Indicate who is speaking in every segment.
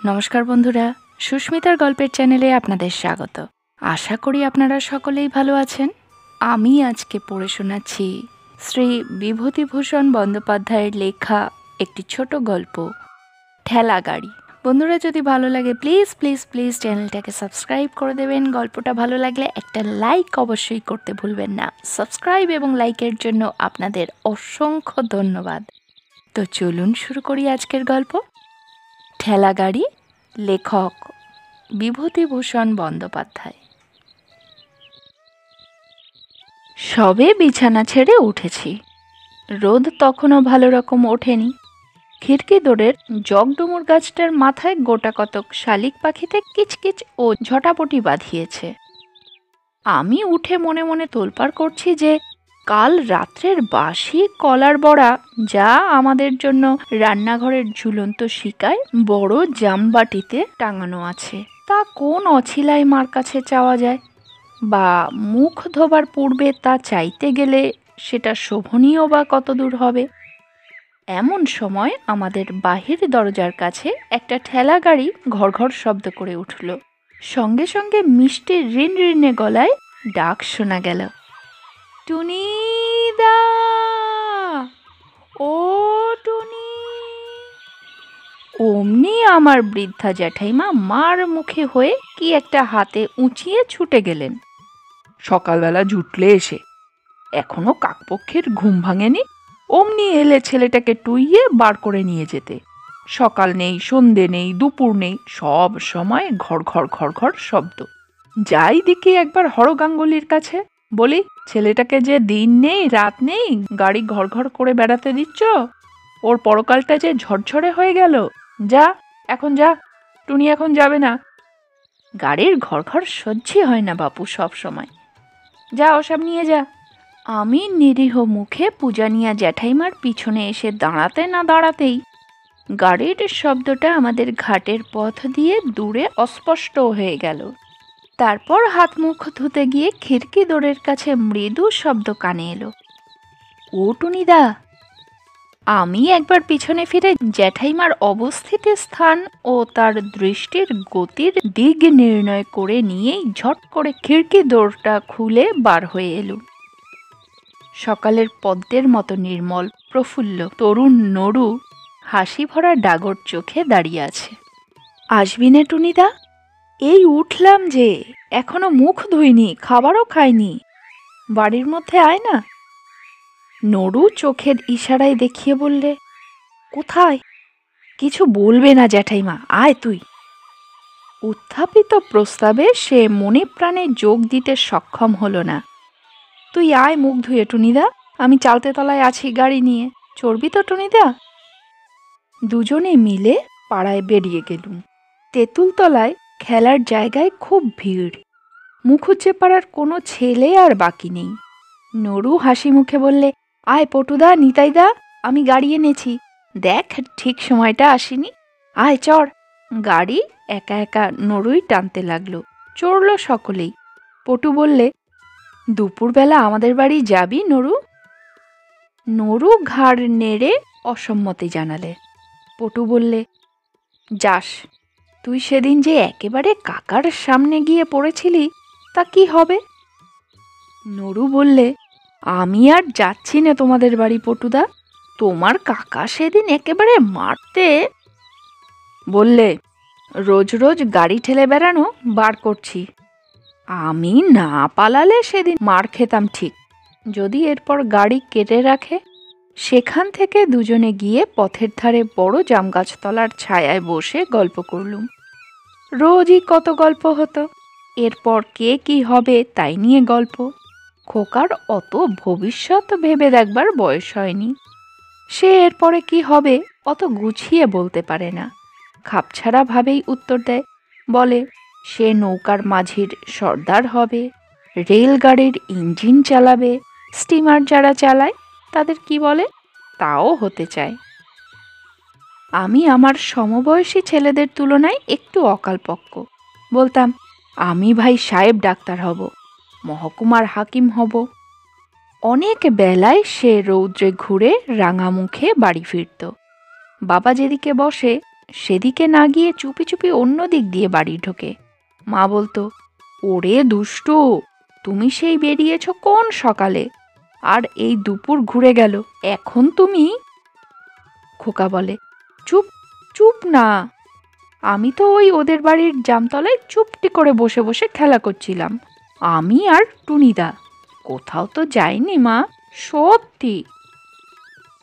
Speaker 1: নমস্কার বন্ধুরা, সুস্মিতার গল্পের চ্যানেলে আপনাদের স্বাগত। আশা করি আপনারা সকলেই ভালো আছেন। আমি আজকে পড়ে শোনাচ্ছি শ্রী বিভূতিভূষণ বন্দ্যোপাধ্যায়ের লেখা একটি ছোট গল্প, ঠেলা গাড়ি। বন্ধুরা, যদি ভালো লাগে প্লিজ প্লিজ প্লিজ চ্যানেলটাকে সাবস্ক্রাইব করে দেবেন। গল্পটা ভালো লাগলে একটা লাইক অবশ্যই করতে ভুলবেন না। সাবস্ক্রাইব এবং লাইকের জন্য আপনাদের অসংখ্য ধন্যবাদ। তো চলুন শুরু করি আজকের গল্প, ঠেলা গাড়ি। লেখক বিভূতিভূষণ বন্দ্যোপাধ্যায়। সবে বিছানা ছেড়ে উঠেছি। রোদ তখনও ভালো রকম ওঠেনি। খিড়কি দোরের জগডুমুর গাছটার মাথায় গোটা কতক শালিক পাখিতে কিচকিচ ও ঝটাপটি বাঁধিয়েছে। আমি উঠে মনে মনে তোলপাড় করছি যে কাল রাত্রের বাসি কলার বড়া যা আমাদের জন্য রান্নাঘরের ঝুলন্ত শিকায় বড় জামবাটিতে টাঙানো আছে, তা কোন অছিলায় মার কাছে চাওয়া যায়, বা মুখ ধোবার পূর্বে তা চাইতে গেলে সেটা শোভনীয় বা কত দূর হবে। এমন সময় আমাদের বাহির দরজার কাছে একটা ঠেলা গাড়ি ঘড়ঘড় শব্দ করে উঠল। সঙ্গে সঙ্গে মিষ্টি রিন রিনে গলায় ডাক শোনা গেল, টুনিদা, ও টুনি। অমনি আমার বৃদ্ধা জ্যাঠাইমা মার মুখে হয়ে কি একটা হাতে উঁচিয়ে ছুটে গেলেন। সকালবেলা জুটলে এসে এখনো কাকপক্ষের ঘুম ভাঙেনি, অমনি এলে ছেলেটাকে টুইয়ে বার করে নিয়ে যেতে। সকাল নেই, সন্ধে নেই, দুপুর নেই, সব সময় ঘড় ঘড় ঘড় ঘড় শব্দ। যাই দিকে একবার হরগাঙ্গুলির কাছে বলি, ছেলেটাকে যে দিন নেই রাত নেই গাড়ি ঘড় ঘড় করে বেড়াতে দিচ্ছ, ওর পরকালটা যে ঝরঝরে হয়ে গেল। যা, এখন যা, টুনি এখন যাবে না। গাড়ির ঘড় ঘড় সহ্যই হয় না বাপু, সব সময়। যা, ওসব নিয়ে যা। আমি নিরীহ মুখে পূজানিয়া জ্যাঠাইমার পিছনে এসে দাঁড়াতে না দাঁড়াতেই গাড়ির শব্দটা আমাদের ঘাটের পথ দিয়ে দূরে অস্পষ্ট হয়ে গেল। তারপর হাত মুখ ধুতে গিয়ে খিড়কি দোরের কাছে মৃদু শব্দ কানে এলো, ও টুনিদা। আমি একবার পিছনে ফিরে জ্যাঠাইমার অবস্থিত স্থান ও তার দৃষ্টির গতির দিক নির্ণয় করে নিয়েই ঝট করে খিড়কি দোরটা খুলে বার হয়ে এলুম। সকালের পদ্মের মতো নির্মল প্রফুল্ল তরুণ নড়ু হাসি ভরা ডাগর চোখে দাঁড়িয়ে আছে। আসবি নে টুনিদা? এই উঠলাম যে, এখনো মুখ ধুইনি, খাবারও খাইনি, বাড়ির মধ্যে আয় না। নড়ু চোখের ইশারায় দেখিয়ে বললে, কোথায়? কিছু বলবে না জ্যাঠাইমা, আয় তুই। উত্থাপিত প্রস্তাবে সে মনে প্রাণে যোগ দিতে সক্ষম হলো না। তুই আয় মুখ ধুয়ে টুনিদা, আমি চালতে তলায় আছি গাড়ি নিয়ে, চড়বি তো টুনিদা? দুজনে মিলে পাড়ায় বেরিয়ে গেলুম। তেঁতুলতলায় খেলার জায়গায় খুব ভিড়। মুখুজ্জে পাড়ার কোনো ছেলে আর বাকি নেই। নড়ু হাসি মুখে বললে, আয় পটুদা, নিতাইদা, আমি গাড়ি এনেছি, দেখ ঠিক সময়টা আসিনি, আয় চড়। গাড়ি একা একা নড়ুই টানতে লাগলো। চড়ল সকলেই। পটু বললে, দুপুরবেলা আমাদের বাড়ি যাবি নড়ু? নড়ু ঘাড় নেড়ে অসম্মতি জানালে। পটু বললে, যাস, তুই সেদিন যে একেবারে কাকার সামনে গিয়ে পড়েছিলি, তা কি হবে? নড়ু বললে, আমি আর যাচ্ছি না তোমাদের বাড়ি পটুদা, তোমার কাকা সেদিন একেবারে মারতে। বললে, রোজ রোজ গাড়ি ঠেলে বেড়ানো বার করছি। আমি না পালালে সেদিন মার খেতাম ঠিক, যদি এরপর গাড়ি কেটে রাখে। সেখান থেকে দুজনে গিয়ে পথের ধারে বড় জামগাছতলার ছায়ায় বসে গল্প করলুম। রোজই কত গল্প হতো, এরপর কে কি হবে তাই নিয়ে গল্প। খোকার অত ভবিষ্যৎ ভেবে দেখবার বয়স হয়নি, সে এরপরে কি হবে অত গুছিয়ে বলতে পারে না। খাপছাড়া ভাবেই উত্তর দেয়, বলে সে নৌকার মাঝির সর্দার হবে, রেলগাড়ির ইঞ্জিন চালাবে, স্টিমার যারা চালায় তাদের কি বলে তাও হতে চায়। আমি আমার সমবয়সী ছেলেদের তুলনায় একটু অকালপক্ক। বলতাম, আমি ভাই সাহেব ডাক্তার হব, মহকুমার হাকিম হব। অনেক বেলায় সে রৌদ্রে ঘুরে রাঙা মুখে বাড়ি ফিরত। বাবা যেদিকে বসে সেদিকে না গিয়ে চুপি চুপি অন্য দিক দিয়ে বাড়ি ঢোকে। মা বলতো, ওরে দুষ্টু, তুমি সেই বেরিয়েছ কোন সকালে, আর এই দুপুর ঘুরে গেল, এখন তুমি। খোকা বলে, চুপ চুপ না, আমি তো ওই ওদের বাড়ির জামতলায় চুপটি করে বসে বসে খেলা করছিলাম, আমি আর টুনিদা, কোথাও তো যাইনি মা, সত্যি।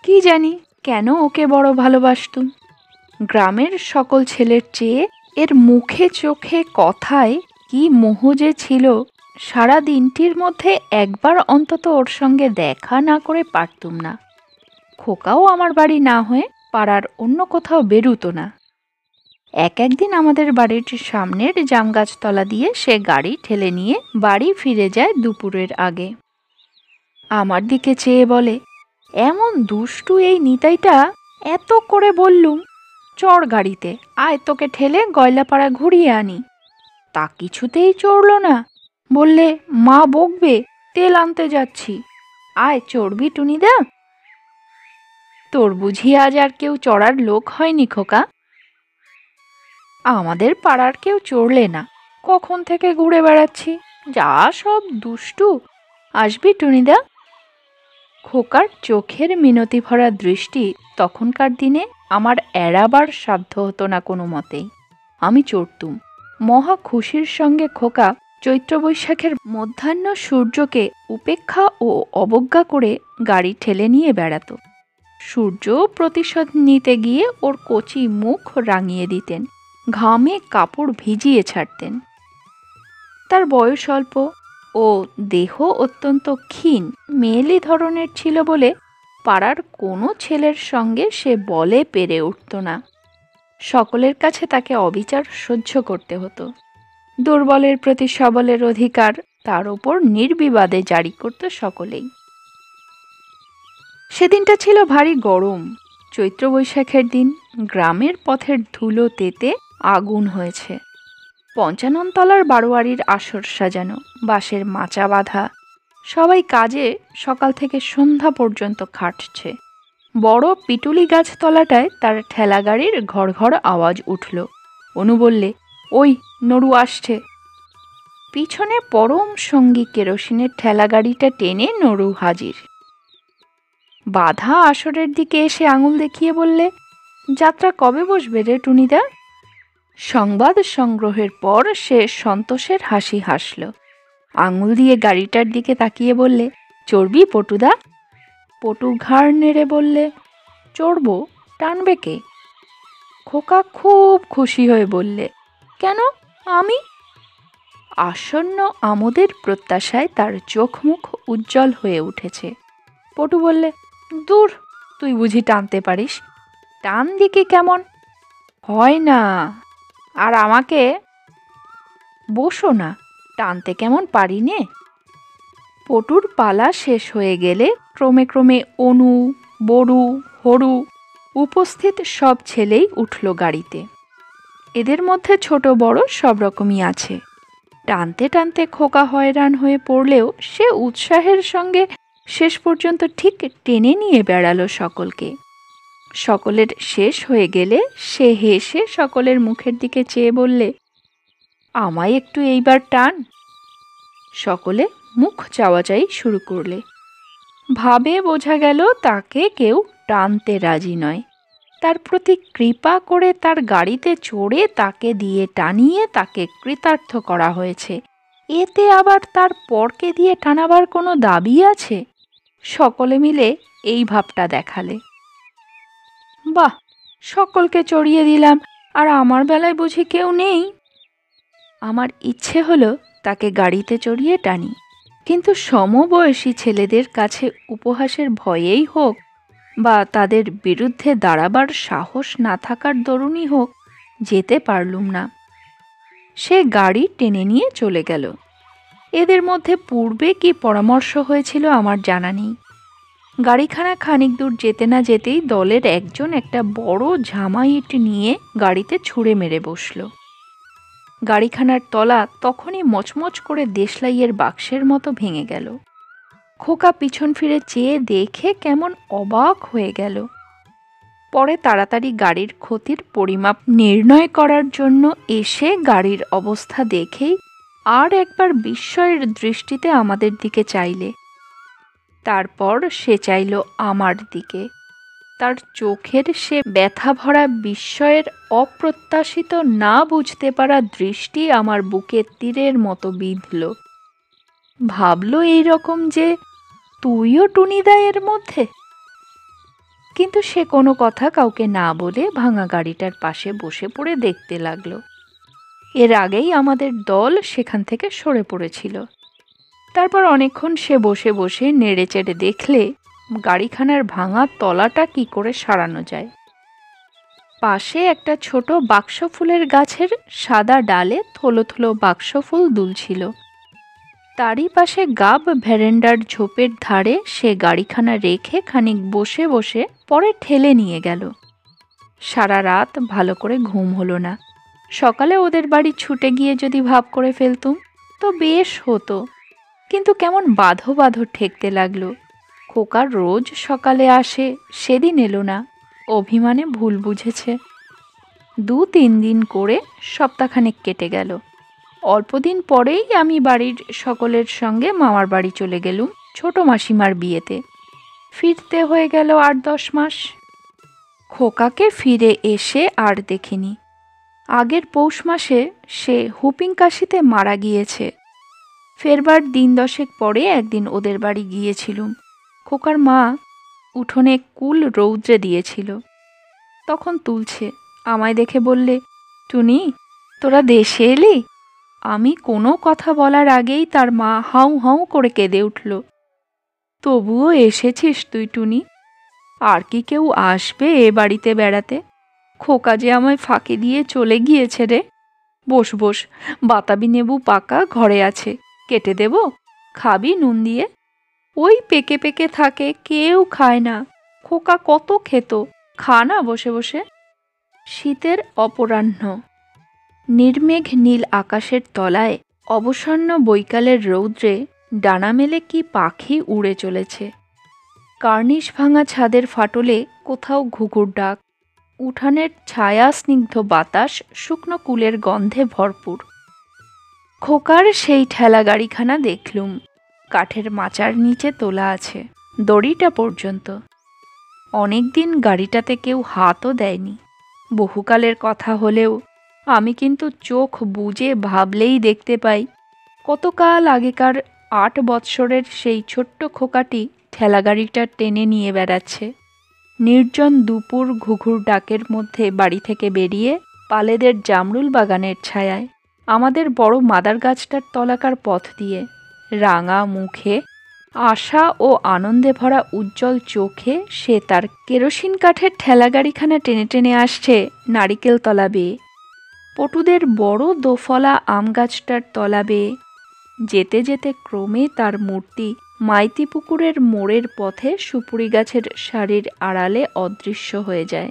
Speaker 1: কি জানি কেন ওকে বড় ভালোবাসতুম। গ্রামের সকল ছেলের চেয়ে এর মুখে চোখে কথায় কি মোহ যে ছিল, সারা দিনটির মধ্যে একবার অন্তত ওর সঙ্গে দেখা না করে পারতুম না। খোকাও আমার বাড়ি না হয়ে পাড়ার অন্য কোথাও বেরুতো না। একদিন আমাদের বাড়ির সামনের জাম গাছতলা দিয়ে সে গাড়ি ঠেলে নিয়ে বাড়ি ফিরে যায় দুপুরের আগে। আমার দিকে চেয়ে বলে, এমন দুষ্টু এই নিতাইটা, এত করে বললুম চড় গাড়িতে, আয় তোকে ঠেলে গয়লাপাড়া ঘুরিয়ে আনি, তা কিছুতেই চড়ল না, বললে মা বকবে, তেল আনতে যাচ্ছি, আয় চড়বি টুনিদা। তোর বুঝি আজ আর কেউ চড়ার লোক হয়নি খোকা? আমাদের পাড়ার কেউ চড়লে না, কখন থেকে ঘুরে বেড়াচ্ছি, যা সব দুষ্টু, আসবি টুনিদা। খোকার চোখের মিনতি ভরা দৃষ্টি তখনকার দিনে আমার এড়াবার সাধ্য হতো না কোনো মতেই। আমি চড়তুম। মহা খুশির সঙ্গে খোকা চৈত্র বৈশাখের মধ্যাহ্ন সূর্যকে উপেক্ষা ও অবজ্ঞা করে গাড়ি ঠেলে নিয়ে বেড়াতো। সূর্য প্রতিশোধ নিতে গিয়ে ওর কচি মুখ রাঙিয়ে দিতেন, ঘামে কাপড় ভিজিয়ে ছাড়তেন। তার বয়স অল্প ও দেহ অত্যন্ত ক্ষীণ মেয়েলি ধরনের ছিল বলে পাড়ার কোনো ছেলের সঙ্গে সে বলে পেরে উঠত না। সকলের কাছে তাকে অবিচার সহ্য করতে হতো। দুর্বলের প্রতি সবলের অধিকার তার ওপর নির্বিবাদে জারি করত সকলেই। সেদিনটা ছিল ভারী গরম, চৈত্র বৈশাখের দিন। গ্রামের পথের ধুলো তেতে আগুন হয়েছে। ৫৫ তলার বারোয়ারির আসর সাজানো, বাঁশের মাচা বাঁধা, সবাই কাজে সকাল থেকে সন্ধ্যা পর্যন্ত খাটছে। বড় পিটুলি গাছ তলাটায় তার ঠেলা গাড়ির ঘড় ঘড় আওয়াজ উঠল। অনু বললে, ওই নড়ু আসছে। পিছনে পরম সঙ্গী কেরোসিনের ঠেলা গাড়িটা টেনে নড়ু হাজির। বাধা আসরের দিকে এসে আঙুল দেখিয়ে বললে, যাত্রা কবে বসবে রে টুনিদা? সংবাদ সংগ্রহের পর সে সন্তোষের হাসি হাসল। আঙুল দিয়ে গাড়িটার দিকে তাকিয়ে বললে, চড়বি পটুদা? পটু ঘাড় নেড়ে বললে, চড়ব, টানবে কে? খোকা খুব খুশি হয়ে বললে, কেন আমি? আসন্ন আমোদের প্রত্যাশায় তার চোখ মুখ উজ্জ্বল হয়ে উঠেছে। পটু বললে, দূর, তুই বুঝি টানতে পারিস? টান দিকে কেমন হয় না, আর আমাকে বসো না, টানতে কেমন পারি নে। পটুর পালা শেষ হয়ে গেলে ক্রমে ক্রমে অনু, বড়ু, হরু উপস্থিত সব ছেলেই উঠল গাড়িতে। এদের মধ্যে ছোট বড় সব রকমই আছে। টানতে টানতে খোকা হয়রান হয়ে পড়লেও সে উৎসাহের সঙ্গে শেষ পর্যন্ত ঠিক টেনে নিয়ে বেড়ালো সকলকে। সকলের শেষ হয়ে গেলে সে হেসে সকলের মুখের দিকে চেয়ে বললে, আমায় একটু এইবার টান। সকলে মুখ চাওয়াচাই শুরু করলে। ভাবে বোঝা গেল তাকে কেউ টানতে রাজি নয়। তার প্রতি কৃপা করে তার গাড়িতে চড়ে তাকে দিয়ে টানিয়ে তাকে কৃতার্থ করা হয়েছে। এতে আবার তার পরকে দিয়ে টানাবার কোনো দাবি আছে? সকলে মিলে এই ভাবটা দেখালে। বাহ, সকলকে চড়িয়ে দিলাম, আর আমার বেলায় বুঝি কেউ নেই? আমার ইচ্ছে হলো তাকে গাড়িতে চড়িয়ে টানি, কিন্তু সমবয়সী ছেলেদের কাছে উপহাসের ভয়েই হোক বা তাদের বিরুদ্ধে দাঁড়াবার সাহস না থাকার দরুনই হোক, যেতে পারলুম না। সে গাড়ি টেনে নিয়ে চলে গেল। এদের মধ্যে পূর্বে কি পরামর্শ হয়েছিল আমার জানা নেই। গাড়িখানা খানিক দূর যেতে না যেতেই দলের একজন একটা বড় ঝামা ইট নিয়ে গাড়িতে ছুঁড়ে মেরে বসল। গাড়িখানার তলা তখনই মচমচ করে দেশলাইয়ের বাক্সের মতো ভেঙে গেল। খোকা পিছন ফিরে চেয়ে দেখে কেমন অবাক হয়ে গেল। পরে তাড়াতাড়ি গাড়ির ক্ষতির পরিমাপ নির্ণয় করার জন্য এসে গাড়ির অবস্থা দেখেই আর একবার বিস্ময়ের দৃষ্টিতে আমাদের দিকে চাইলে। তারপর সে চাইল আমার দিকে। তার চোখের সে ব্যথা ভরা বিস্ময়ের অপ্রত্যাশিত না বুঝতে পারা দৃষ্টি আমার বুকে তীরের মতো বিঁধল। ভাবল এই রকম যে তুইও টুনিদা এর মধ্যে। কিন্তু সে কোনো কথা কাউকে না বলে ভাঙা গাড়িটার পাশে বসে পড়ে দেখতে লাগলো। এর আগেই আমাদের দল সেখান থেকে সরে পড়েছিল। তারপর অনেকক্ষণ সে বসে বসে নেড়ে চেড়ে দেখলে গাড়িখানার ভাঙা তলাটা কি করে সারানো যায়। পাশে একটা ছোট বাক্স ফুলের গাছের সাদা ডালে থলো থলো বাক্স ফুল দুলছিল। তারই পাশে গাব ভেরেন্ডার ঝোপের ধারে সে গাড়িখানা রেখে খানিক বসে বসে পরে ঠেলে নিয়ে গেল। সারা রাত ভালো করে ঘুম হলো না। সকালে ওদের বাড়ি ছুটে গিয়ে যদি ভাব করে ফেলতুম তো বেশ হতো, কিন্তু কেমন বাঁধো বাঁধো ঠেকতে লাগলো। খোকা রোজ সকালে আসে, সেদিন এলো না, অভিমানে ভুল বুঝেছে। 2-3 দিন করে সপ্তাহখানেক কেটে গেল। অল্পদিন পরেই আমি বাড়ির সকলের সঙ্গে মামার বাড়ি চলে গেলুম ছোট মাসিমার বিয়েতে। ফিরতে হয়ে গেল 8-10 মাস। খোকাকে ফিরে এসে আর দেখিনি। আগের পৌষ মাসে সে হুপিং কাশিতে মারা গিয়েছে। ফেরবার দিন 10 পরে একদিন ওদের বাড়ি গিয়েছিলুম। খোকার মা উঠোনে কুল রৌদ্রে দিয়েছিল, তখন তুলছে। আমায় দেখে বললে, টুনি, তোরা দেশে এলি? আমি কোনো কথা বলার আগেই তার মা হাউ হাউ করে কেঁদে উঠল। তবুও এসেছিস তুই টুনি? আর কি কেউ আসবে এ বাড়িতে বেড়াতে? খোকা যে আমায় ফাঁকি দিয়ে চলে গিয়েছে রে। বস বস, বাতাবি নেবু পাকা ঘরে আছে, কেটে দেব, খাবি নুন দিয়ে? ওই পেকে পেকে থাকে, কেউ খায় না। খোকা কত খেত, খা না বসে বসে। শীতের অপরাহ্ন, নির্মেঘ নীল আকাশের তলায় অবসন্ন বৈকালের রৌদ্রে ডানা মেলে কি পাখি উড়ে চলেছে। কার্নিশ ভাঙা ছাদের ফাটলে কোথাও ঘুঘুর ডাক। উঠানের ছায়া স্নিগ্ধ বাতাস শুকনো কুলের গন্ধে ভরপুর। খোকার সেই ঠেলা গাড়িখানা দেখলুম, কাঠের মাচার নিচে তোলা আছে দড়িটা পর্যন্ত। অনেকদিন গাড়িটাতে কেউ হাতও দেয়নি। বহুকালের কথা হলেও আমি কিন্তু চোখ বুজে ভাবলেই দেখতে পাই কতকাল আগেকার 8 বৎসরের সেই ছোট্ট খোকাটি ঠেলাগাড়িটা টেনে নিয়ে বেড়াচ্ছে। নির্জন দুপুর ঘুঘুর ডাকের মধ্যে বাড়ি থেকে বেরিয়ে পালেদের জামরুল বাগানের ছায়ায় আমাদের বড় মাদার গাছটার তলাকার পথ দিয়ে রাঙা মুখে আশা ও আনন্দে ভরা উজ্জ্বল চোখে সে তার কেরোসিন কাঠের ঠেলাগাড়িখানা টেনে টেনে আসছে নারিকেল তলা বেয়ে, পটুদের বড় দোফলা আম গাছটার তলা বেয়ে। যেতে যেতে ক্রমে তার মূর্তি মাইতি পুকুরের মোড়ের পথে সুপুরি গাছের সারির আড়ালে অদৃশ্য হয়ে যায়।